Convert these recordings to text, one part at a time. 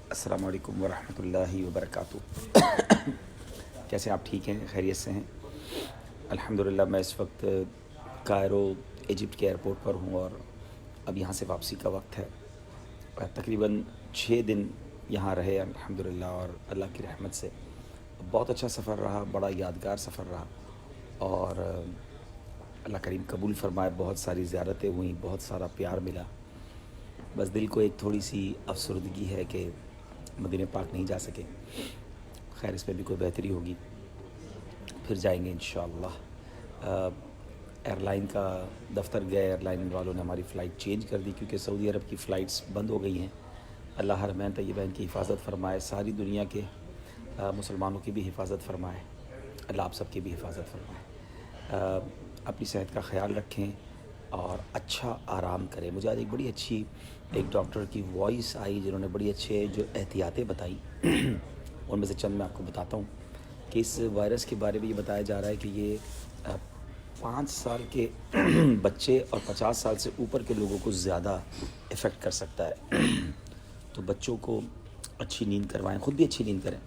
السلام علیکم ورحمۃ اللہ وبرکاتہ۔ کیسے آپ؟ ٹھیک ہیں؟ خیریت سے ہیں؟ الحمدللہ۔ میں اس وقت کائرو ایجپٹ کے ایئرپورٹ پر ہوں اور اب یہاں سے واپسی کا وقت ہے۔ تقریباً 6 دن یہاں رہے الحمدللہ، اور اللہ کی رحمت سے بہت اچھا سفر رہا، بڑا یادگار سفر رہا، اور اللہ کریم قبول فرمائے۔ بہت ساری زیارتیں ہوئیں، بہت سارا پیار ملا۔ بس دل کو ایک تھوڑی سی افسردگی ہے کہ مدینہ پاک نہیں جا سکے۔ خیر، اس میں بھی کوئی بہتری ہوگی، پھر جائیں گے انشاءاللہ۔ ایئر لائن کا دفتر گئے، ایئر لائن والوں نے ہماری فلائٹ چینج کر دی کیونکہ سعودی عرب کی فلائٹس بند ہو گئی ہیں۔ اللہ حرمین طیبین کی حفاظت فرمائے، ساری دنیا کے مسلمانوں کی بھی حفاظت فرمائے، اللہ آپ سب کی بھی حفاظت فرمائے۔ اپنی صحت کا خیال رکھیں اور اچھا آرام کریں۔ مجھے آج ایک بڑی اچھی ایک ڈاکٹر کی وائس آئی جنہوں نے بڑی اچھے جو احتیاطیں بتائیں، ان میں سے چند میں آپ کو بتاتا ہوں کہ اس وائرس کے بارے میں یہ بتایا جا رہا ہے کہ یہ 5 سال کے بچے اور 50 سال سے اوپر کے لوگوں کو زیادہ افیکٹ کر سکتا ہے۔ تو بچوں کو اچھی نیند کروائیں، خود بھی اچھی نیند کریں،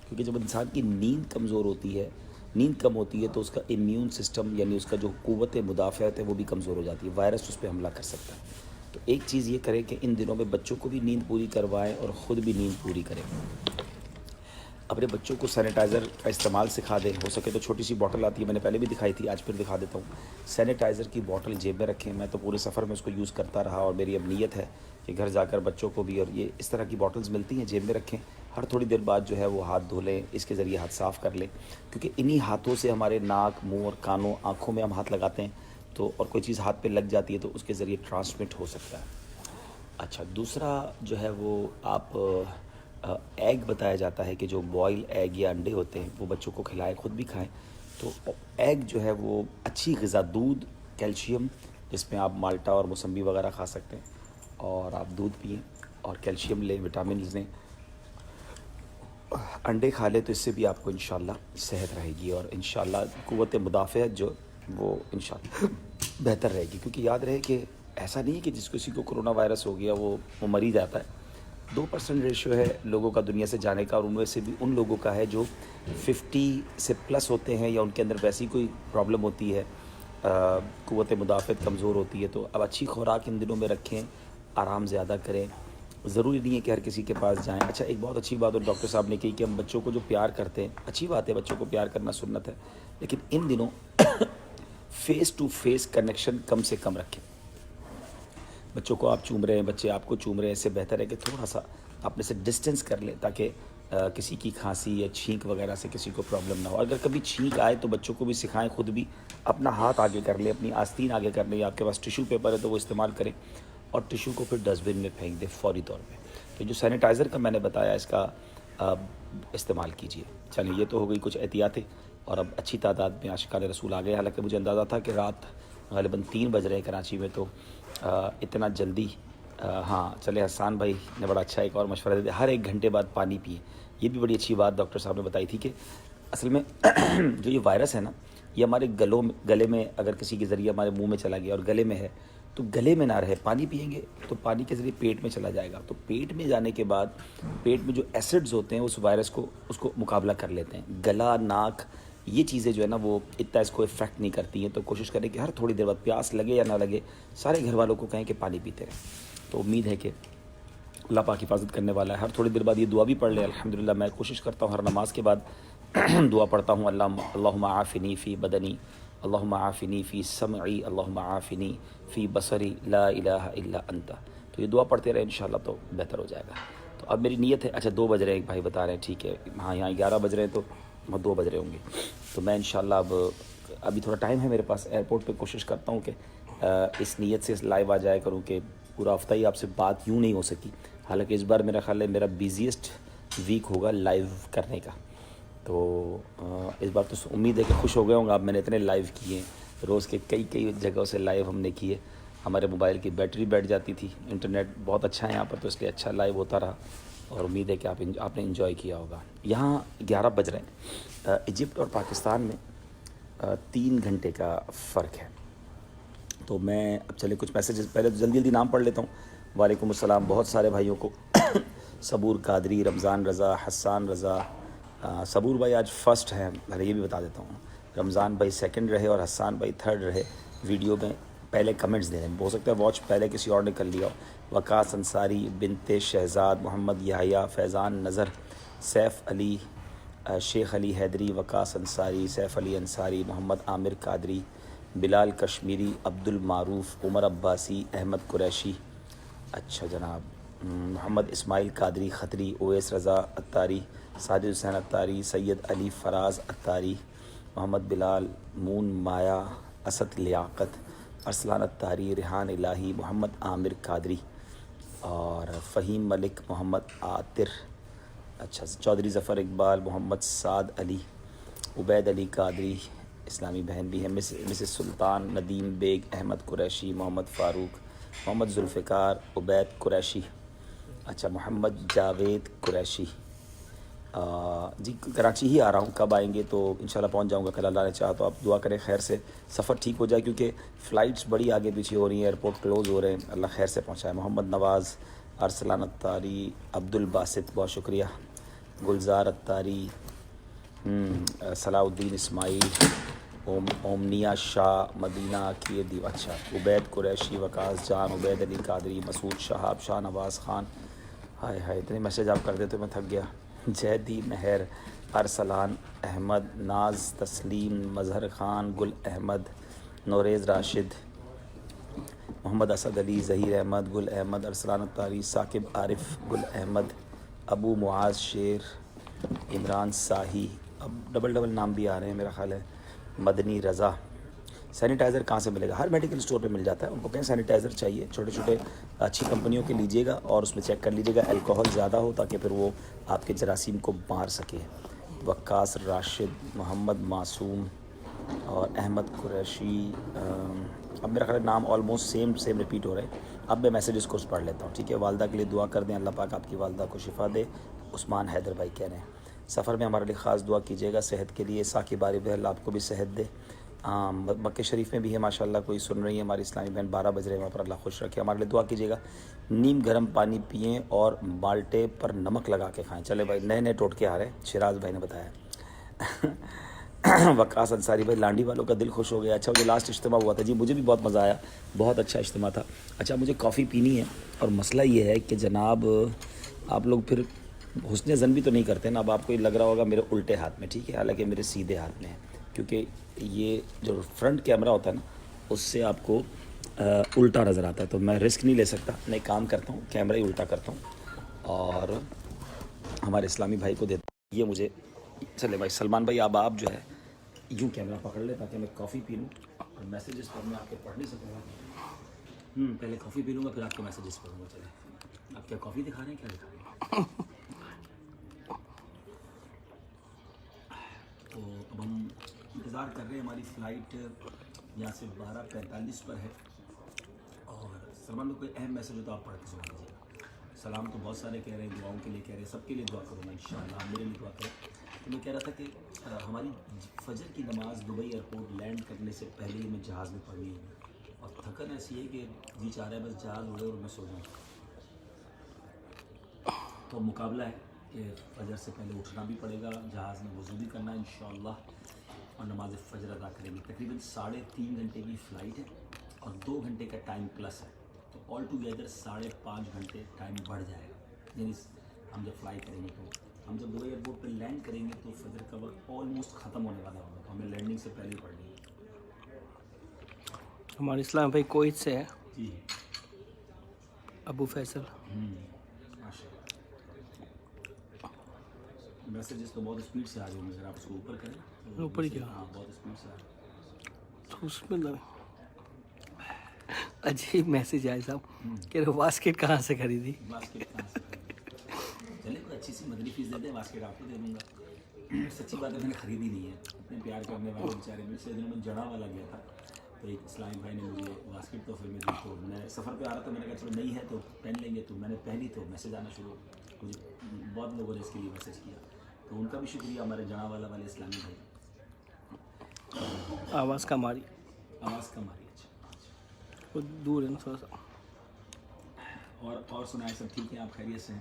کیونکہ جب انسان کی نیند کمزور ہوتی ہے، نیند کم ہوتی ہے تو اس کا امیون سسٹم یعنی اس کا جو قوت مدافعت ہے وہ بھی کمزور ہو جاتی ہے، وائرس اس پہ حملہ کر سکتا ہے۔ تو ایک چیز یہ کریں کہ ان دنوں میں بچوں کو بھی نیند پوری کروائیں اور خود بھی نیند پوری کریں۔ اپنے بچوں کو سینیٹائزر کا استعمال سکھا دیں، ہو سکے تو چھوٹی سی بوٹل آتی ہے، میں نے پہلے بھی دکھائی تھی، آج پھر دکھا دیتا ہوں۔ سینیٹائزر کی بوٹل جیب میں رکھیں، میں تو پورے سفر میں اس کو یوز کرتا رہا، اور میری اب نیت ہے کہ گھر جا کر بچوں کو بھی، اور یہ اس طرح کی بوٹلز ملتی ہیں، جیب میں رکھیں، ہر تھوڑی دیر بعد جو ہے وہ ہاتھ دھو لیں، اس کے ذریعے ہاتھ صاف کر لیں، کیونکہ انہی ہاتھوں سے ہمارے ناک، منہ اور کانوں، آنکھوں میں ہم ہاتھ لگاتے ہیں، تو اور کوئی چیز ہاتھ پہ لگ جاتی ہے تو اس کے ذریعے ٹرانسمٹ ہو سکتا ہے۔ اچھا، دوسرا جو ہے وہ آپ ایگ بتایا جاتا ہے کہ جو بوائل ایگ یا انڈے ہوتے ہیں وہ بچوں کو کھلائیں، خود بھی کھائیں۔ تو ایگ جو ہے وہ اچھی غذا، دودھ، کیلشیم، جس میں آپ مالٹا اور موسمبی وغیرہ کھا سکتے ہیں، اور آپ دودھ پئیں اور کیلشیم لیں، وٹامنز لیں، انڈے کھا لیں، تو اس سے بھی آپ کو انشاءاللہ صحت رہے گی، اور انشاءاللہ قوت مدافعت جو وہ انشاءاللہ بہتر رہے گی۔ کیونکہ یاد رہے کہ ایسا نہیں ہے کہ جس کسی کو کرونا وائرس ہو گیا وہ مر ہی جاتا ہے۔ 2% ریشو ہے لوگوں کا دنیا سے جانے کا، اور ان میں سے بھی ان لوگوں کا ہے جو 50 سے پلس ہوتے ہیں، یا ان کے اندر ویسی کوئی پرابلم ہوتی ہے، قوت مدافعت کمزور ہوتی ہے۔ تو اب اچھی خوراک ان دنوں میں رکھیں، آرام زیادہ کریں، ضروری نہیں ہے کہ ہر کسی کے پاس جائیں۔ اچھا، ایک بہت اچھی بات اور ڈاکٹر صاحب نے کہی کہ ہم بچوں کو جو پیار کرتے ہیں، اچھی بات ہے، بچوں کو پیار کرنا سنت ہے، لیکن ان دنوں فیس ٹو فیس کنیکشن کم سے کم رکھیں۔ بچوں کو آپ چوم رہے ہیں، بچے آپ کو چوم رہے ہیں، اس سے بہتر ہے کہ تھوڑا سا اپنے سے ڈسٹینس کر لیں، تاکہ کسی کی کھانسی یا چھینک وغیرہ سے کسی کو پرابلم نہ ہو۔ اگر کبھی چھینک آئے تو بچوں کو بھی سکھائیں، خود بھی اپنا ہاتھ آگے کر لیں، اپنی آستین آگے کر لیں، آپ کے پاس ٹیشو پیپر ہے تو وہ استعمال کریں، اور ٹیشو کو پھر ڈسٹ بن میں پھینک دیں فوری طور پہ۔ تو جو سینیٹائزر کا میں نے بتایا، اس کا استعمال کیجیے۔ چلیے، یہ تو ہو گئی کچھ احتیاطیں، اور اب اچھی تعداد میں عاشقان رسول آ گئے۔ حالانکہ مجھے اندازہ تھا کہ رات غالباً 3 بج رہے ہیں کراچی میں، تو اتنا جلدی ہاں چلے، حسان بھائی نے بڑا اچھا ایک اور مشورہ دیا، ہر 1 گھنٹے بعد پانی پئیں۔ یہ بھی بڑی اچھی بات ڈاکٹر صاحب نے بتائی تھی کہ اصل میں جو یہ وائرس ہے نا، یہ ہمارے گلے میں اگر کسی کے ذریعے ہمارے منہ میں چلا گیا اور گلے میں ہے، تو گلے میں نہ رہے، پانی پئیں گے تو پانی کے ذریعے پیٹ میں چلا جائے گا، تو پیٹ میں جانے کے بعد پیٹ میں جو ایسڈز ہوتے ہیں اس وائرس کو اس کو مقابلہ کر لیتے ہیں۔ گلا، ناک، یہ چیزیں جو ہے نا وہ اتنا اس کو افیکٹ نہیں کرتی ہیں، تو کوشش کریں کہ ہر تھوڑی دیر بعد، پیاس لگے یا نہ لگے، سارے گھر والوں کو کہیں کہ پانی پیتے رہیں۔ تو امید ہے کہ اللہ پاک حفاظت کرنے والا ہے۔ ہر تھوڑی دیر بعد یہ دعا بھی پڑھ لیں الحمدللہ۔ میں کوشش کرتا ہوں ہر نماز کے بعد دعا پڑھتا ہوں، اللہم عافنی فی بدنی، اللہم عافنی فی سمعی، اللہم عافنی فی بصری، لا الہ الا انت۔ تو یہ دعا پڑھتے رہے انشاءاللہ تو بہتر ہو جائے گا۔ تو اب میری نیت ہے، اچھا 2 بج رہے ہیں، ایک بھائی بتا رہے ہیں، ٹھیک ہے، ہاں یہاں 11 بج رہے ہیں تو 2 بج رہے ہوں گے، تو میں انشاءاللہ ابھی تھوڑا ٹائم ہے میرے پاس ایئرپورٹ پہ، کوشش کرتا ہوں کہ اس نیت سے لائیو آ جائے کروں کہ پورا ہفتہ ہی آپ سے بات یوں نہیں ہو سکی۔ حالانکہ اس بار میرا خیال ہے میرا بیزیسٹ ویک ہوگا لائیو کرنے کا، تو اس بار تو امید ہے کہ خوش ہو گئے ہوں گے آپ، میں نے اتنے لائیو کیے ہیں، روز کے کئی جگہوں سے لائیو ہم نے کیے۔ ہمارے موبائل کی بیٹری بیٹھ جاتی تھی، انٹرنیٹ بہت اچھا ہے یہاں پر، تو اس لیے اچھا لائیو ہوتا رہا، اور امید ہے کہ آپ نے انجوائے کیا ہوگا۔ یہاں 11 بج رہے ہیں، ایجپٹ اور پاکستان میں 3 گھنٹے کا فرق ہے۔ تو میں اب چلے کچھ میسیجز پہلے تو جلدی نام پڑھ لیتا ہوں۔ وعلیکم السلام، بہت سارے بھائیوں کو صبور قادری، رمضان رضا، حسان رضا. صبور بھائی آج فرسٹ ہیں، میں یہ بھی بتا دیتا ہوں. رمضان بھائی سیکنڈ رہے اور حسان بھائی تھرڈ رہے. ویڈیو میں پہلے کمنٹس دے رہے ہیں، ہو سکتا ہے واچ پہلے کسی اور نے کر لیا ہو. وقاص انصاری، بنت شہزاد، محمد یحییٰ، فیضان نظر، سیف علی، شیخ علی حیدری، وقاص انصاری، سیف علی انصاری، محمد عامر قادری، بلال کشمیری، عبد المعروف، عمر عباسی، احمد قریشی. اچھا جناب. محمد اسماعیل قادری خطری، اویس رضا اتاری، ساجد حسین اتاری، سید علی فراز اتاری، محمد بلال، مون مایا، اسد لیاقت، ارسلان اتاری، ریحان الہی، محمد عامر قادری اور فہیم ملک، محمد عاطر. اچھا. چودھری ظفر اقبال، محمد سعد علی، عبید علی قادری، اسلامی بہن بھی ہیں، مسز سلطان، ندیم بیگ، احمد قریشی، محمد فاروق، محمد ذوالفقار، عبید قریشی. اچھا. محمد جاوید قریشی. جی کراچی ہی آ رہا ہوں، کب آئیں گے تو انشاءاللہ پہنچ جاؤں گا کل، اللہ نے چاہا تو. آپ دعا کریں خیر سے سفر ٹھیک ہو جائے، کیونکہ فلائٹس بڑی آگے پیچھے ہو رہی ہیں، ایئرپورٹ کلوز ہو رہے ہیں. اللہ خیر سے پہنچائے. محمد نواز، ارسلان اتاری، عبد الباسط، بہت شکریہ. گلزار اتاری، صلاح الدین اسماعیل، اومنیا شاہ، مدینہ کی دیو. اچھا. عبید قریشی، وقاص جان، عبید علی قادری، مسعود شہاب، شاہ نواز خان. ہائے ہائے اتنے میسیج آپ کر دیتے میں تھک گیا. جہدی مہر، ارسلان احمد، ناز تسلیم، مظہر خان، گل احمد، نوریز راشد، محمد اسد علی، ظہیر احمد، گل احمد، ارسلان اتاری، ثاقب عارف، گل احمد، ابو معاذ شیر، عمران ساہی. اب ڈبل نام بھی آ رہے ہیں میرا خیال ہے. مدنی رضا. سینیٹائزر کہاں سے ملے گا؟ ہر میڈیکل اسٹور پہ مل جاتا ہے. ان کو کہیں سینیٹائزر چاہیے چھوٹے چھوٹے اچھی کمپنیوں کے لیجئے گا اور اس میں چیک کر لیجئے گا الکوہول زیادہ ہو تاکہ پھر وہ آپ کے جراثیم کو مار سکے. وقاص راشد، محمد معصوم اور احمد قریشی. اب میرا خیال نام آلموسٹ سیم ریپیٹ ہو رہے ہیں. اب میں میسیجز کو پڑھ لیتا ہوں، ٹھیک ہے. والدہ کے لیے دعا کر دیں، اللہ پاک آپ کی والدہ کو شفا دے. عثمان حیدر بھائی کہہ رہے ہیں سفر میں ہمارے لیے خاص دعا کیجیے گا صحت کے لیے. ثاقب عارف اللہ آپ کو بھی صحت دے. مکہ شریف میں بھی ہے ماشاءاللہ، کوئی سن رہی ہے ہماری اسلامی بہن، 12 بج رہے ہیں وہاں پر. اللہ خوش رکھے. ہمارے لیے دعا کیجیے گا. نیم گرم پانی پئیں اور مالٹے پر نمک لگا کے کھائیں. چلے بھائی نئے ٹوٹکے آ رہے ہیں، شراز بھائی نے بتایا. وقاص انصاری بھائی، لانڈی والوں کا دل خوش ہو گیا. اچھا جو لاسٹ اجتماع ہوا تھا جی، مجھے بھی بہت مزہ آیا، بہت اچھا اجتماع تھا. اچھا مجھے کافی پینی ہے اور مسئلہ یہ ہے کہ جناب آپ لوگ پھر حسن ظن بھی تو نہیں کرتے نا. اب آپ کو یہ لگ رہا ہوگا میرے الٹے ہاتھ میں، ٹھیک ہے، حالانکہ میرے سیدھے ہاتھ میں ہے. کیونکہ یہ جو فرنٹ کیمرہ ہوتا ہے نا اس سے آپ کو الٹا نظر آتا ہے، تو میں رسک نہیں لے سکتا. میں کام کرتا ہوں کیمرہ ہی الٹا کرتا ہوں اور ہمارے اسلامی بھائی کو دیتا ہوں. یہ مجھے چلے بھائی سلمان بھائی اب آپ جو ہے یوں کیمرہ پکڑ لیں تاکہ میں کافی پی لوں اور میسیجز پر میں آپ کے پڑھ نہیں سکوں گا. پہلے کافی پی لوں گا پھر آپ کے میسیجز پڑھوں گا. چلے آپ کیا کافی دکھا رہے ہیں، کیا دکھا رہے ہیں؟ تو اب ہم انتظار کر رہے ہیں، ہماری فلائٹ یہاں سے 12:45 پر ہے. اور سلمان میں کوئی اہم میسیج ہو تو آپ پڑھ کے سنا دیجیے. سلام تو بہت سارے کہہ رہے ہیں، دعاؤں کے لیے کہہ رہے ہیں، سب کے لیے دعا کروں میں انشاءاللہ. آپ میرے لیے دعا کریں. تو میں کہہ رہا تھا کہ ہماری فجر کی نماز دبئی ایئرپورٹ لینڈ کرنے سے پہلے ہی میں جہاز میں پڑھنی ہے اور تھکن ایسی ہے کہ جی چاہ رہا ہے بس جہاز اڑے اور میں سو جاؤں. تو مقابلہ ہے کہ فجر سے پہلے اٹھنا بھی پڑے گا، جہاز میں وضو بھی کرنا ہے انشاءاللہ اور نماز فجر ادا کریں گے. تقریباً 3.5 گھنٹے کی فلائٹ ہے اور 2 گھنٹے کا ٹائم پلس ہے، تو آل ٹوگیدر 5.5 گھنٹے ٹائم بڑھ جائے گا. یعنی ہم جب فلائی کریں گے تو ہم جب دبئی ایئرپورٹ پہ لینڈ کریں گے تو فجر کا وقت آلموسٹ ختم ہونے والا ہوگا، تو ہمیں لینڈنگ سے پہلے ہی پڑھنی ہے. ہمارے اسلام بھائی کویت سے ہے، جی ابو فیصل. ماشاء اللہ. میسیجز تو بہت اسپیڈ سے آ رہے ہوں گے، اگر آپ اس کو اوپر کریں تو اوپر ہی کیا؟ ہاں بہت اسپیڈ سے آ رہے ہیں. تو اس میں عجیب میسیج آئے صاحب کہ واسکٹ کہاں سے خریدی. باسکٹ کہاں سے چلے کوئی اچھی سی مدنی فیس دے دیں، باسکٹ آپ کو دے دوں گا. سچی بات ہے میں نے خریدی نہیں ہے، اتنے پیار کرنے والے بیچارے. پچھلے دنوں میں جڑا والا گیا تھا تو ایک اسلام بھائی نے مجھے باسکٹ تحفے میں دی، تو میں سفر پہ آ رہا تھا، میں نے کہا چلو نہیں ہے تو پہن لیں گے. تو میں نے پہنی تو میسیج آنا شروع ہو. مجھے بہت لوگوں نے اس کے لیے میسیج کیا، تو ان کا بھی شکریہ ہمارے جڑا والا والے اسلامی بھائی. آواز کم آ رہی، آواز کم آ رہی ہے. اچھا وہ دور ہے نا تھوڑا سا. اور سنائیں سب ٹھیک ہیں، آپ خیریت سے ہیں؟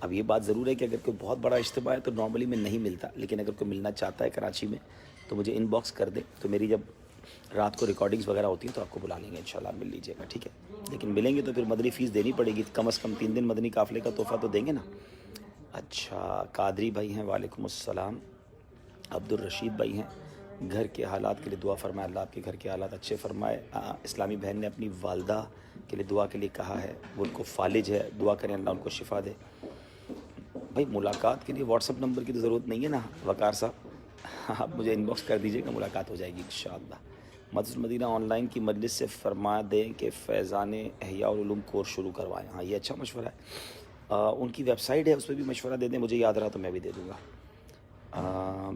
اب یہ بات ضرور ہے کہ اگر کوئی بہت بڑا اجتماع ہے تو نارملی میں نہیں ملتا، لیکن اگر کوئی ملنا چاہتا ہے کراچی میں تو مجھے ان باکس کر دے، تو میری جب رات کو ریکارڈنگز وغیرہ ہوتی ہیں تو آپ کو بلا لیں گے انشاءاللہ، مل لیجیے گا، ٹھیک ہے؟ لیکن ملیں گے تو پھر مدنی فیس دینی پڑے گی، کم از کم 3 دن مدنی قافلے کا تحفہ تو دیں گے نا۔ اچھا، قادری بھائی ہیں، وعلیکم السلام۔ عبد الرشید بھائی ہیں، گھر کے حالات کے لیے دعا فرمائے، اللہ آپ کے گھر کے حالات اچھے فرمائے۔ اسلامی بہن نے اپنی والدہ کے لیے دعا کے لیے کہا ہے، وہ ان کو فالج ہے، دعا کریں اللہ ان کو شفا دے۔ بھائی ملاقات کے لیے واٹس ایپ نمبر کی تو ضرورت نہیں ہے نا وقار صاحب، آپ مجھے ان باکس کر دیجیے گا، ملاقات ہو جائے گی انشاءاللہ۔ مسجد المدینہ آن لائن کی مجلس سے فرما دیں کہ فیضان احیاء العلوم کورس شروع کروائیں۔ ہاں یہ اچھا مشورہ ہے، ان کی ویب سائٹ ہے، اس پہ بھی مشورہ دے دیں، مجھے یاد رہا تو میں بھی دے دوں گا۔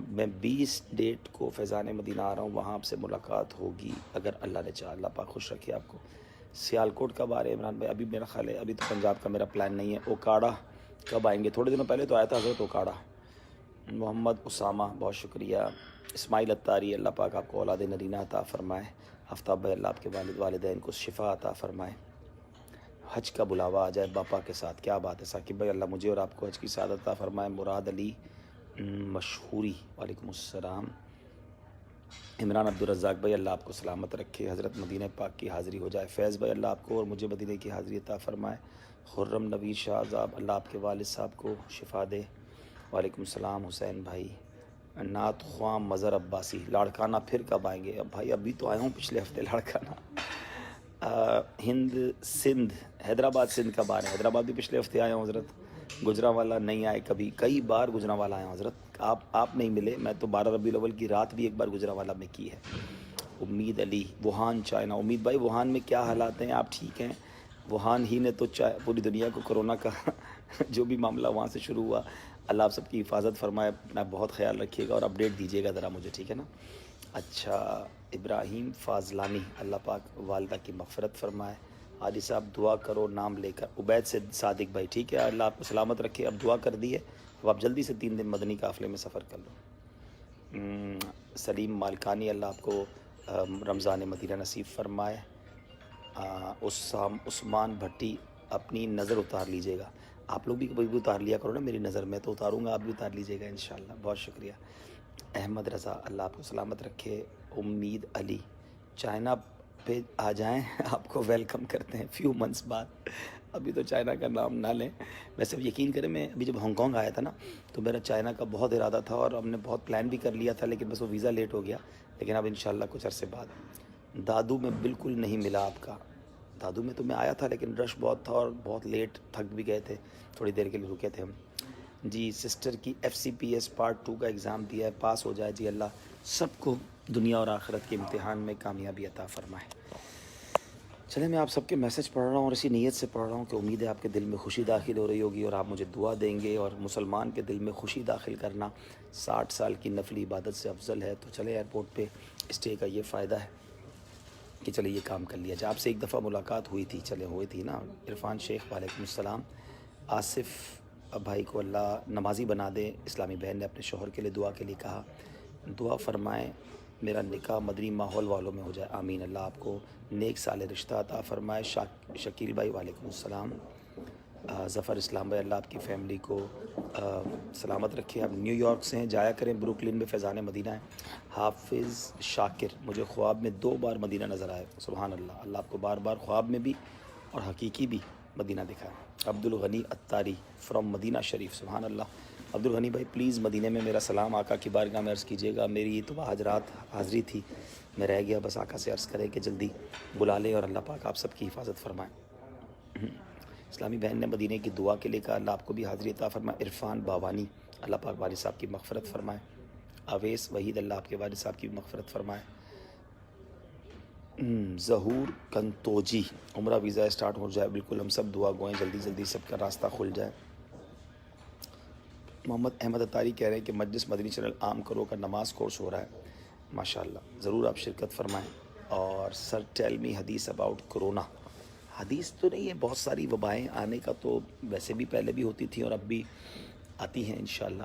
میں 20 ڈیٹ کو فیضان مدینہ آ رہا ہوں، وہاں آپ سے ملاقات ہوگی اگر اللہ نے چاہا، اللہ پاک خوش رکھے آپ کو۔ سیالکوٹ کب آ رہے ہیں عمران بھائی؟ ابھی میرا خیال ہے ابھی تو پنجاب کا میرا پلان نہیں ہے۔ اوکاڑا کب آئیں گے؟ تھوڑے دنوں پہلے تو آیا تھا حضرت اوکاڑا۔ محمد اسامہ بہت شکریہ۔ اسماعیل اتاری، اللہ پاک آپ کو اولاد نرینہ عطا فرمائے۔ آفتاب بھائی، اللہ آپ کے والد والدین کو شفا عطا فرمائے۔ حج کا بلاوا آ جائے باپا کے ساتھ، کیا بات ہے ثاقب بھائی، اللہ مجھے اور آپ کو حج کی سعادت عطا فرمائے۔ مراد علی مشہوری، وعلیکم السلام۔ عمران عبدالرزاق بھائی، اللہ آپ کو سلامت رکھے، حضرت مدینہ پاک کی حاضری ہو جائے۔ فیض بھائی، اللہ آپ کو اور مجھے مدینہ کی حاضری عطا فرمائے۔ خرم نوید شاہ صاحب، اللہ آپ کے والد صاحب کو شفا دے۔ وعلیکم السلام حسین بھائی۔ نعت خواں مظہر عباسی، لاڑکانہ پھر کب آئیں گے؟ اب بھائی ابھی تو آیا ہوں پچھلے ہفتے لاڑکانہ۔ ہند سندھ، حیدرآباد سندھ کب آ رہے ہیں؟ حیدرآباد بھی پچھلے ہفتے آیا ہوں حضرت۔ گجرانوالہ نہیں آئے کبھی، کئی بار گجرانوالہ آیا ہوں حضرت، آپ نہیں ملے، میں تو 12 ربیع الاول کی رات بھی ایک بار گجرانوالہ میں کی ہے۔ امید علی، ووہان چائنا، امید بھائی ووہان میں کیا حالات ہیں؟ آپ ٹھیک ہیں؟ ووہان ہی نے تو پوری دنیا کو کرونا کا جو بھی معاملہ وہاں سے شروع ہوا، اللہ آپ سب کی حفاظت فرمائے، اپنا بہت خیال رکھیے گا اور اپڈیٹ دیجیے گا ذرا مجھے، ٹھیک ہے نا؟ اچھا، ابراہیم فاضلانی، اللہ پاک والدہ کی مغفرت فرمائے۔ عادی صاحب دعا کرو نام لے کر۔ عبید سے صادق بھائی، ٹھیک ہے، اللہ آپ کو سلامت رکھے، اب دعا کر دی ہے، اب آپ جلدی سے 3 دن مدنی قافلے میں سفر کر لو۔ سلیم مالکانی، اللہ آپ کو رمضان مدینہ نصیب فرمائے۔ عثمان بھٹی، اپنی نظر اتار لیجیے گا، آپ لوگ بھی کبھی بھی اتار لیا کرو نا میری نظر، میں تو اتاروں گا، آپ بھی اتار لیجیے گا انشاءاللہ، بہت شکریہ۔ احمد رضا، اللہ آپ کو سلامت رکھے۔ امید علی، چائنا پہ آ جائیں، آپ کو ویلکم کرتے ہیں فیو منتھس بعد، ابھی تو چائنا کا نام نہ لیں۔ ویسے یقین کریں، میں ابھی جب ہانگ کانگ آیا تھا نا تو میرا چائنا کا بہت ارادہ تھا اور ہم نے بہت پلان بھی کر لیا تھا، لیکن بس وہ ویزا لیٹ ہو گیا، لیکن اب انشاءاللہ کچھ عرصے بعد۔ دادو میں بالکل نہیں ملا آپ کا، دادو میں تو میں آیا تھا لیکن رش بہت تھا اور بہت لیٹ تھک بھی گئے تھے، تھوڑی دیر کے لیے رکے تھے ہم۔ جی، سسٹر کی FCPS پارٹ 2 کا ایگزام دیا ہے، پاس ہو جائے جی، اللہ سب کو دنیا اور آخرت کے امتحان میں کامیابی عطا فرمائے۔ چلیں، میں آپ سب کے میسج پڑھ رہا ہوں اور اسی نیت سے پڑھ رہا ہوں کہ امید ہے آپ کے دل میں خوشی داخل ہو رہی ہوگی اور آپ مجھے دعا دیں گے، اور مسلمان کے دل میں خوشی داخل کرنا 60 سال کی نفلی عبادت سے افضل ہے۔ تو چلے، ایئرپورٹ پہ اسٹے کا یہ فائدہ ہے کہ چلے یہ کام کر لیا جائے۔ آپ سے ایک دفعہ ملاقات ہوئی تھی، چلے ہوئی تھی نا۔ عرفان شیخ، وعلیکم السلام۔ آصف بھائی کو اللہ نمازی بنا دے، اسلامی بہن نے اپنے شوہر کے لیے دعا کے لیے کہا، دعا فرمائیں میرا نکاح مدنی ماحول والوں میں ہو جائے، آمین، اللہ آپ کو نیک سال رشتہ عطا فرمائے۔ شکیل بھائی، وعلیکم السلام۔ ظفر اسلام بھائی، اللہ آپ کی فیملی کو سلامت رکھے، آپ نیو یارک سے ہیں، جایا کریں، بروکلن میں فیضان مدینہ ہے۔ حافظ شاکر، مجھے خواب میں 2 بار مدینہ نظر آئے، سبحان اللہ، اللہ آپ کو بار بار خواب میں بھی اور حقیقی بھی مدینہ دکھائے۔ عبد الغنی اتاری فرام مدینہ شریف، سبحان اللہ۔ عبد الغنی بھائی پلیز مدینہ میں میرا سلام آقا کی بارگاہ میں عرض کیجیے گا، میری تو حاضرات حاضری تھی، میں رہ گیا، بس آقا سے عرض کریں کہ جلدی بلا لے اور اللہ پاک آپ سب کی حفاظت فرمائے۔ اسلامی بہن نے مدینہ کی دعا کے لیے کہا، اللہ آپ کو بھی حاضری عطا فرمائے۔ عرفان باوانی، اللہ پاک والد صاحب کی مغفرت فرمائے۔ اویس وحید، اللہ آپ کے والد صاحب کی بھی مغفرت فرمائے۔ ظہور کنتوجی، عمرہ ویزا اسٹارٹ ہو جائے، بالکل ہم سب دعا گوئیں، جلدی جلدی سب کا راستہ کھل جائے۔ محمد احمد اتاری کہہ رہے ہیں کہ مجلس مدنی چینل عام کرو کا نماز کورس ہو رہا ہے، ماشاءاللہ، ضرور آپ شرکت فرمائیں۔ اور سر ٹیل می حدیث اباؤٹ کرونا، حدیث تو نہیں ہے، بہت ساری وبائیں آنے کا تو ویسے بھی پہلے بھی ہوتی تھیں اور اب بھی آتی ہیں انشاءاللہ،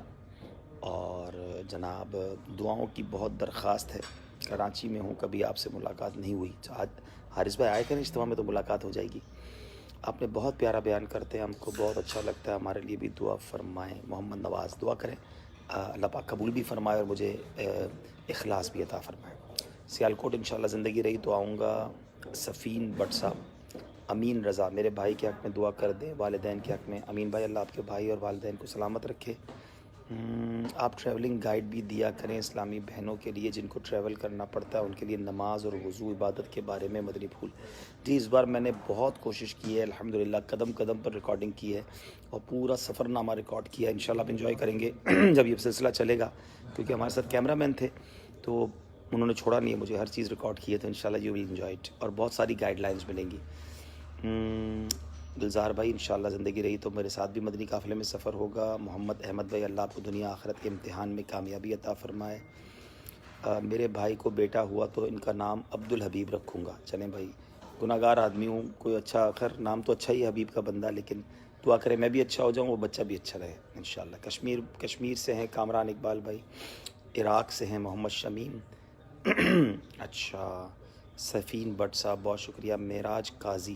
اور جناب دعاؤں کی بہت درخواست ہے۔ کراچی میں ہوں، کبھی آپ سے ملاقات نہیں ہوئی، آج حارث بھائی آئے تھے نا اجتماع میں تو ملاقات ہو جائے گی۔ آپ نے بہت پیارا بیان کرتے ہیں, ہم کو بہت اچھا لگتا ہے, ہمارے لیے بھی دعا فرمائیں. محمد نواز دعا کریں اللہ پاک قبول بھی فرمائے اور مجھے اخلاص بھی عطا فرمائے. سیالکوٹ انشاءاللہ زندگی رہی تو آؤں گا. سفین بٹ صاحب, امین رضا میرے بھائی کے حق میں دعا کر دیں, والدین کے حق میں. امین بھائی اللہ آپ کے بھائی اور والدین کو سلامت رکھے. آپ ٹریولنگ گائیڈ بھی دیا کریں اسلامی بہنوں کے لیے جن کو ٹریول کرنا پڑتا ہے, ان کے لیے نماز اور وضو عبادت کے بارے میں. مدنی پھول جی, اس بار میں نے بہت کوشش کی ہے الحمدللہ, قدم قدم پر ریکارڈنگ کی ہے اور پورا سفر نامہ ریکارڈ کیا ہے. انشاءاللہ آپ انجوائے کریں گے جب یہ سلسلہ چلے گا, کیونکہ ہمارے ساتھ کیمرہ مین تھے تو انہوں نے چھوڑا نہیں ہے مجھے, ہر چیز ریکارڈ کی ہے. تو انشاءاللہ یو ول انجوائے اٹ, اور بہت ساری گائیڈ لائنز ملیں گی. گلزار بھائی انشاءاللہ زندگی رہی تو میرے ساتھ بھی مدنی قافلے میں سفر ہوگا. محمد احمد بھائی اللہ آپ کو دنیا آخرت کے امتحان میں کامیابی عطا فرمائے. میرے بھائی کو بیٹا ہوا تو ان کا نام عبدالحبیب رکھوں گا. چلیں بھائی, گناہ گار آدمی ہوں, کوئی اچھا خیر نام تو اچھا ہی ہے حبیب کا بندہ, لیکن دعا کریں میں بھی اچھا ہو جاؤں, وہ بچہ بھی اچھا رہے انشاءاللہ. کشمیر سے ہیں کامران اقبال بھائی, عراق سے ہیں محمد شمیم. اچھا, سفین بٹ صاحب بہت شکریہ. معراج قاضی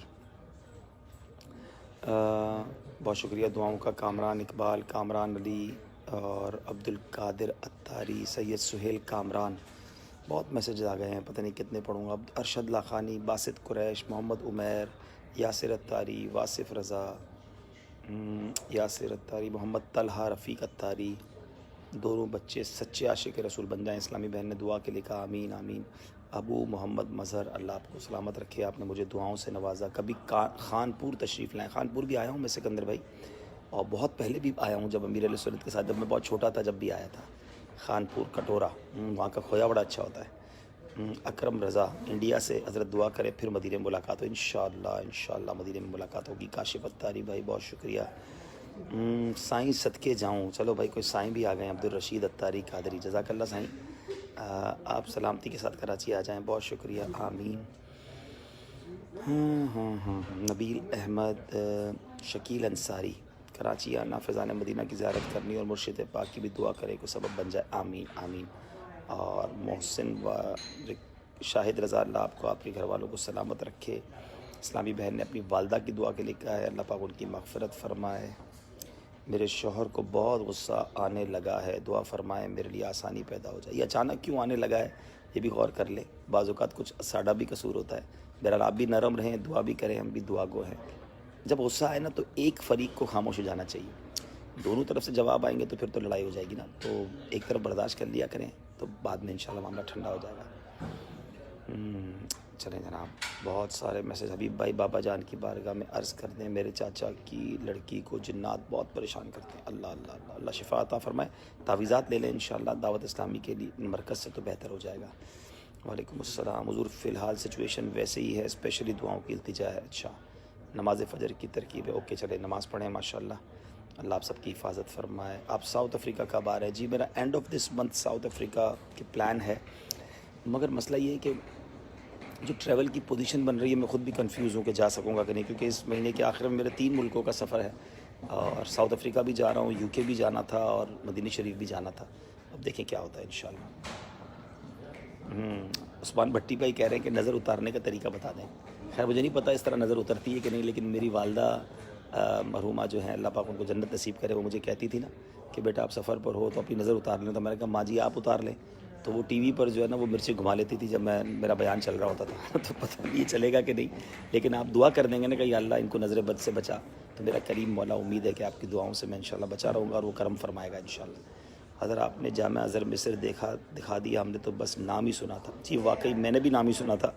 بہت شکریہ دعاؤں کا. کامران اقبال, کامران علی اور عبد القادر اتاری, سید سہیل کامران, بہت میسیجز آ گئے ہیں, پتہ نہیں کتنے پڑھوں گا. ارشد لاخانی, باسط قریش, محمد عمیر, یاسر اتاری, واصف رضا, یاسر اتاری, محمد طلحہ, رفیق اتاری, دونوں بچے سچے عاشق رسول بن جائیں. اسلامی بہن نے دعا کے لکھا, آمین آمین. ابو محمد مظہر اللہ آپ کو سلامت رکھے, آپ نے مجھے دعاؤں سے نوازا. کبھی خانپور تشریف لائیں. خانپور بھی آیا ہوں میں سکندر بھائی, اور بہت پہلے بھی آیا ہوں جب امیر علیہ سنت کے ساتھ, جب میں بہت چھوٹا تھا جب بھی آیا تھا. خانپور کٹورا, وہاں کا کھویا بڑا اچھا ہوتا ہے. اکرم رضا انڈیا سے, حضرت دعا کرے پھر مدینے میں ملاقات ہو. انشاءاللہ مدینے میں ملاقات ہوگی. کاشف اتاری بھائی بہت شکریہ. سائیں صدقے جاؤں, چلو بھائی کوئی سائیں بھی آ گئے ہیں. عبدالرشید اتاری قادری, جزاک اللہ سائیں. آپ سلامتی کے ساتھ کراچی آ جائیں, بہت شکریہ. آمین. نبیل احمد, شکیل انصاری, کراچی آنا, فیضان مدینہ کی زیارت کرنی اور مرشد پاک کی بھی دعا کرے کو سبب بن جائے. آمین آمین. اور محسن و شاہد رضا اللہ آپ کو آپ کے گھر والوں کو سلامت رکھے. اسلامی بہن نے اپنی والدہ کی دعا کے لکھا ہے, اللہ پاک ان کی مغفرت فرمائے. میرے شوہر کو بہت غصہ آنے لگا ہے, دعا فرمائے میرے لیے آسانی پیدا ہو جائے. یہ اچانک کیوں آنے لگا ہے یہ بھی غور کر لیں, بعض اوقات کچھ ساڈا بھی قصور ہوتا ہے. بہرحال آپ بھی نرم رہیں, دعا بھی کریں, ہم بھی دعا گو ہیں. جب غصہ آئے نا تو ایک فریق کو خاموش ہو جانا چاہیے, دونوں طرف سے جواب آئیں گے تو پھر تو لڑائی ہو جائے گی نا. تو ایک طرف برداشت کر لیا کریں تو بعد میں انشاءاللہ معاملہ ٹھنڈا ہو جائے گا. چلیں جناب, بہت سارے میسیج. حبیب بھائی بابا جان کی بارگاہ میں عرض کر دیں میرے چاچا کی لڑکی کو جنات بہت پریشان کرتے ہیں. اللہ اللہ اللہ اللہ شفا عطا فرمائے. تعویذات لے لیں انشاءاللہ, دعوت اسلامی کے لیے مرکز سے تو بہتر ہو جائے گا. وعلیکم السلام. حضور فی الحال سچویشن ویسے ہی ہے, اسپیشلی دعاؤں کی التجا ہے. اچھا, نماز فجر کی ترکیب ہے. اوکے چلے نماز پڑھیں ماشاءاللہ, اللہ آپ سب کی حفاظت فرمائے. آپ ساؤتھ افریقہ کب آ رہے ہیں؟ جی میرا and of this month South Africa کی پلان ہے, مگر مسئلہ یہ ہے کہ جو ٹریول کی پوزیشن بن رہی ہے میں خود بھی کنفیوز ہوں کہ جا سکوں گا کہ نہیں, کیونکہ اس مہینے کے آخر میں میرے 3 ملکوں کا سفر ہے, اور ساؤتھ افریقہ بھی جا رہا ہوں, یو کے بھی جانا تھا, اور مدینہ شریف بھی جانا تھا. اب دیکھیں کیا ہوتا ہے انشاءاللہ. عثمان بھٹی بھائی کہہ رہے ہیں کہ نظر اتارنے کا طریقہ بتا دیں. خیر مجھے نہیں پتہ اس طرح نظر اترتی ہے کہ نہیں, لیکن میری والدہ مرحومہ جو ہیں اللہ پاک ان کو جنت نصیب کرے, وہ مجھے کہتی تھی نا کہ بیٹا آپ سفر پر ہو تو اپنی نظر اتار لیں. تو میں نے کہا ماں جی آپ اتار لیں. تو وہ ٹی وی پر جو ہے نا وہ مرچیں گھما لیتی تھی جب میرا بیان چل رہا ہوتا تھا. تو پتہ نہیں یہ چلے گا کہ نہیں, لیکن آپ دعا کر دیں گے نا کہ یا اللہ ان کو نظر بد سے بچا, تو میرا کریم مولا امید ہے کہ آپ کی دعاؤں سے میں انشاءاللہ بچا رہوں گا, اور وہ کرم فرمائے گا انشاءاللہ. اگر آپ نے جامع ازہر مصر دکھا دیا, ہم نے تو بس نام ہی سنا تھا. جی واقعی میں نے بھی نام ہی سنا تھا.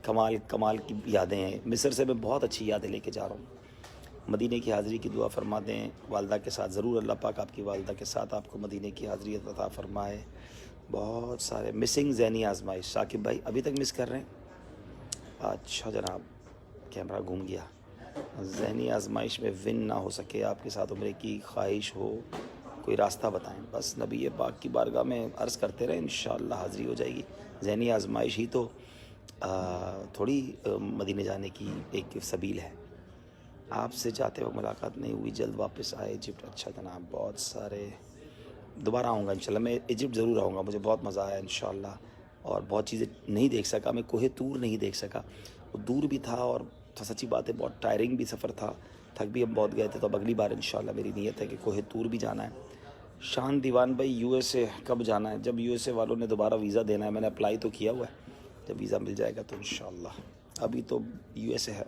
کمال کی یادیں ہیں مصر سے, میں بہت اچھی یادیں لے کے جا رہا ہوں. مدینے کی حاضری کی دعا فرما دیں والدہ کے ساتھ, ضرور اللہ پاک آپ کی والدہ کے ساتھ آپ کو مدینے کی حاضری عطا فرمائے. بہت سارے مسنگ ذہنی آزمائش, ثاقب بھائی ابھی تک مس کر رہے ہیں. اچھا جناب, کیمرہ گھوم گیا. ذہنی آزمائش میں ون نہ ہو سکے, آپ کے ساتھ عمرے کی خواہش ہو, کوئی راستہ بتائیں. بس نبی پاک کی بارگاہ میں عرض کرتے رہیں, انشاءاللہ حاضری ہو جائے گی. ذہنی آزمائش ہی تو تھوڑی مدینے جانے کی ایک سبیل ہے. آپ سے جاتے وقت ملاقات نہیں ہوئی, جلد واپس آئے ایجپٹ. اچھا جناب, بہت سارے. دوبارہ آؤں گا انشاءاللہ, میں ایجپٹ ضرور آؤں گا, مجھے بہت مزہ آیا انشاءاللہ, اور بہت چیزیں نہیں دیکھ سکا. میں کوہ طور نہیں دیکھ سکا, وہ دور بھی تھا اور سچی بات ہے بہت ٹائرنگ بھی سفر تھا, تھک بھی ہم بہت گئے تھے. تو اب اگلی بار انشاءاللہ میری نیت ہے کہ کوہ طور بھی جانا ہے. شان دیوان بھائی یو ایس اے کب جانا ہے؟ جب یو ایس اے والوں نے دوبارہ ویزا دینا ہے, میں نے اپلائی تو کیا ہوا ہے, جب ویزا مل جائے گا تو انشاءاللہ. ابھی تو یو ایس اے ہے.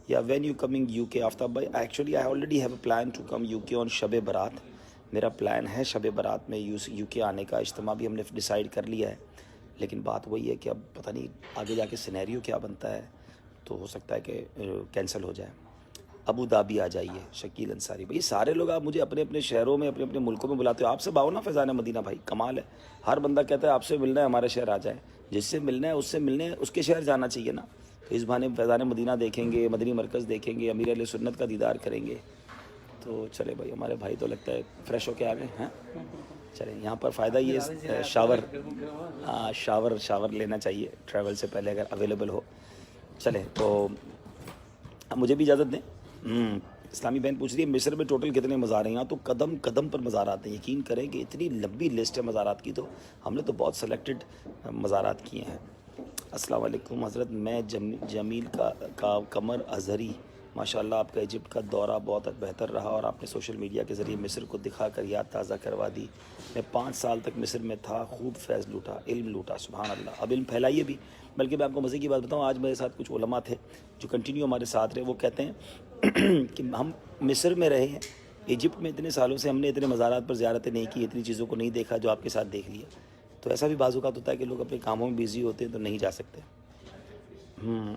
یا وین یو کمنگ یو کے آفتاب بھائی؟ Actually I already have a plan to come UK on Shab Barat. میرا پلان ہے شب برات میں یو کے آنے کا. اجتماع بھی ہم نے ڈیسائیڈ کر لیا ہے, لیکن بات وہی ہے کہ اب پتہ نہیں آگے جا کے سینیریو کیا بنتا ہے, تو ہو سکتا ہے کہ کینسل ہو جائے. ابو دھابی آ جائیے شکیل انصاری بھائی. سارے لوگ آپ مجھے اپنے اپنے شہروں میں اپنے اپنے ملکوں میں بلاتے ہو. آپ سے باؤ نا فیضان مدینہ بھائی, کمال ہے. ہر بندہ کہتا ہے آپ سے ملنا ہے ہمارے شہر آ جائیں. جس سے ملنا ہے اس سے ملنے اس کے شہر جانا چاہیے نا. تو اس بہانے فیضان مدینہ دیکھیں گے, مدنی مرکز دیکھیں گے, امیر علیہ سنت کا دیدار کریں گے. تو چلے بھائی, ہمارے بھائی تو لگتا ہے فریش ہو کے آ گئے ہیں. چلیں, یہاں پر فائدہ یہ شاور لینا چاہیے ٹریول سے پہلے اگر اویلیبل ہو. چلیں تو اب مجھے بھی اجازت دیں. اسلامی بہن پوچھ رہی ہے مصر میں ٹوٹل کتنے مزار ہیں؟ یہاں تو قدم قدم پر مزارات ہیں. یقین کریں کہ اتنی لمبی لسٹ ہے مزارات کی, تو ہم نے تو بہت سلیکٹڈ مزارات کیے ہیں. السلام علیکم حضرت, میں جمیل کا قمر اظہری. ماشاء اللہ آپ کا ایجپٹ کا دورہ بہت بہتر رہا, اور آپ نے سوشل میڈیا کے ذریعے مصر کو دکھا کر یاد تازہ کروا دی. میں 5 سال تک مصر میں تھا, خوب فیض لوٹا, علم لوٹا. سبحان اللہ. اب علم پھیلائیے بھی. بلکہ میں آپ کو مزے کی بات بتاؤں, آج میرے ساتھ کچھ علماء تھے جو کنٹینیو ہمارے ساتھ رہے. وہ کہتے ہیں کہ ہم مصر میں رہے ہیں, ایجپٹ میں اتنے سالوں سے ہم نے اتنے مزارات پر زیارتیں نہیں کی, اتنی چیزوں کو نہیں دیکھا جو آپ کے ساتھ دیکھ لیا. تو ایسا بھی بعض اوقات ہوتا ہے کہ لوگ اپنے کاموں میں بیزی ہوتے ہیں تو نہیں جا سکتے.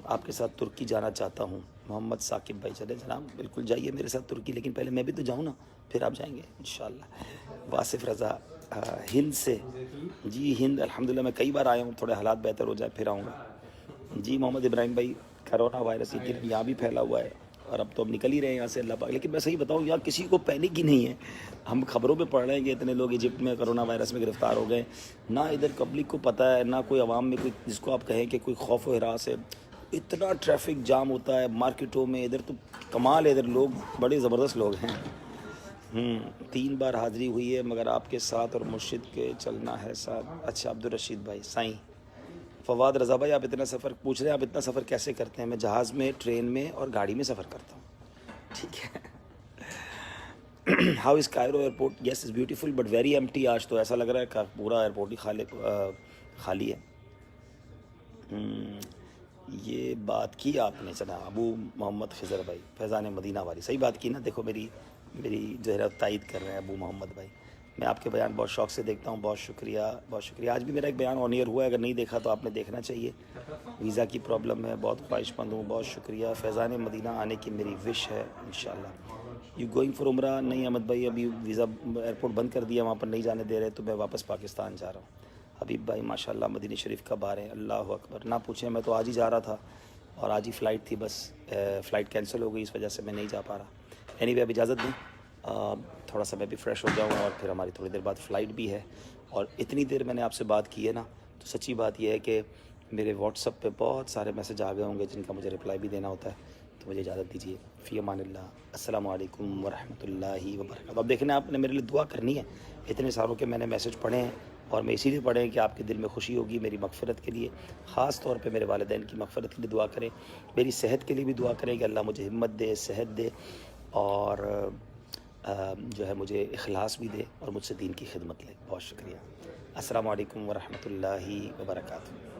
آپ کے ساتھ ترکی جانا چاہتا ہوں. محمد ثاقب بھائی, چلے جناب بالکل جائیے میرے ساتھ ترکی, لیکن پہلے میں بھی تو جاؤں نا, پھر آپ جائیں گے انشاءاللہ. واصف رضا ہند سے, جی ہند الحمدللہ میں کئی بار آیا ہوں, تھوڑے حالات بہتر ہو جائے پھر آؤں گا. جی محمد ابراہیم بھائی, کرونا وائرس یہاں بھی پھیلا ہوا ہے, اور اب تو اب نکل ہی رہے ہیں یہاں سے اللہ پاک. لیکن میں صحیح بتاؤں یہاں کسی کو پینک ہی نہیں ہے. ہم خبروں پہ پڑھ رہے ہیں کہ اتنے لوگ ایجپٹ میں کرونا وائرس میں گرفتار ہو گئے. نہ ادھر پبلک کو پتہ ہے, نہ کوئی عوام میں کوئی جس کو آپ کہیں کہ کوئی خوف و ہراس ہے. اتنا ٹریفک جام ہوتا ہے مارکیٹوں میں, ادھر تو کمال ہے, ادھر لوگ بڑے زبردست لوگ ہیں. 3 بار حاضری ہوئی ہے مگر آپ کے ساتھ اور مرشد کے چلنا ہے ساتھ. اچھا عبد الرشید بھائی سائیں. فواد رضا بھائی, آپ اتنا سفر پوچھ رہے ہیں, آپ اتنا سفر کیسے کرتے ہیں؟ میں جہاز میں, ٹرین میں اور گاڑی میں سفر کرتا ہوں. ٹھیک ہے. How is Cairo airport? Yes is beautiful but very empty. آج تو ایسا لگ رہا ہے کہ پورا ایئرپورٹ ہی خالی ہے. یہ بات کی آپ نے جناب ابو محمد خضر بھائی, فیضان مدینہ والی, صحیح بات کی نا. دیکھو میری جو ہے تائید کر رہے ہیں ابو محمد بھائی. میں آپ کے بیان بہت شوق سے دیکھتا ہوں. بہت شکریہ, بہت شکریہ. آج بھی میرا ایک بیان آن ایئر ہوا ہے, اگر نہیں دیکھا تو آپ نے دیکھنا چاہیے. ویزا کی پرابلم ہے, بہت خواہش مند ہوں. بہت شکریہ. فیضان مدینہ آنے کی میری وش ہے انشاءاللہ. یو گوئنگ فار عمرہ؟ نہیں احمد بھائی, ابھی ویزا ایئرپورٹ بند کر دیا, وہاں پر نہیں جانے دے رہے, تو میں واپس پاکستان جا رہا ہوں. حبیب بھائی ماشاءاللہ مدینہ شریف کب آ رہے ہیں؟ اللہ اکبر, نہ پوچھیں, میں تو آج ہی جا رہا تھا, اور آج ہی فلائٹ تھی, بس فلائٹ کینسل ہو گئی, اس وجہ سے میں نہیں جا پا رہا. اینی وے اب اجازت دیں, تھوڑا سا میں بھی فریش ہو جاؤں, اور پھر ہماری تھوڑی دیر بعد فلائٹ بھی ہے. اور اتنی دیر میں نے آپ سے بات کی ہے نا, تو سچی بات یہ ہے کہ میرے واٹس ایپ پہ بہت سارے میسج آ گئے ہوں گے جن کا مجھے رپلائی بھی دینا ہوتا ہے. تو مجھے اجازت دیجیے. فی امان اللہ. السلام علیکم ورحمۃ اللہ وبرکاتہ. اب دیکھیں آپ نے میرے لیے دعا کرنی ہے. اتنے ساروں کے میں نے میسج پڑھے ہیں, اور میں اسی لیے پڑھے ہیں کہ آپ کے دل میں خوشی ہوگی میری مغفرت کے لیے. خاص طور پہ میرے والدین کی مغفرت کے لیے دعا کریں, میری صحت کے لیے بھی دعا کریں کہ اللہ مجھے ہمت دے, صحت دے, اور جو ہے مجھے اخلاص بھی دے, اور مجھ سے دین کی خدمت لے. بہت شکریہ. السلام علیکم ورحمۃ اللہ وبرکاتہ.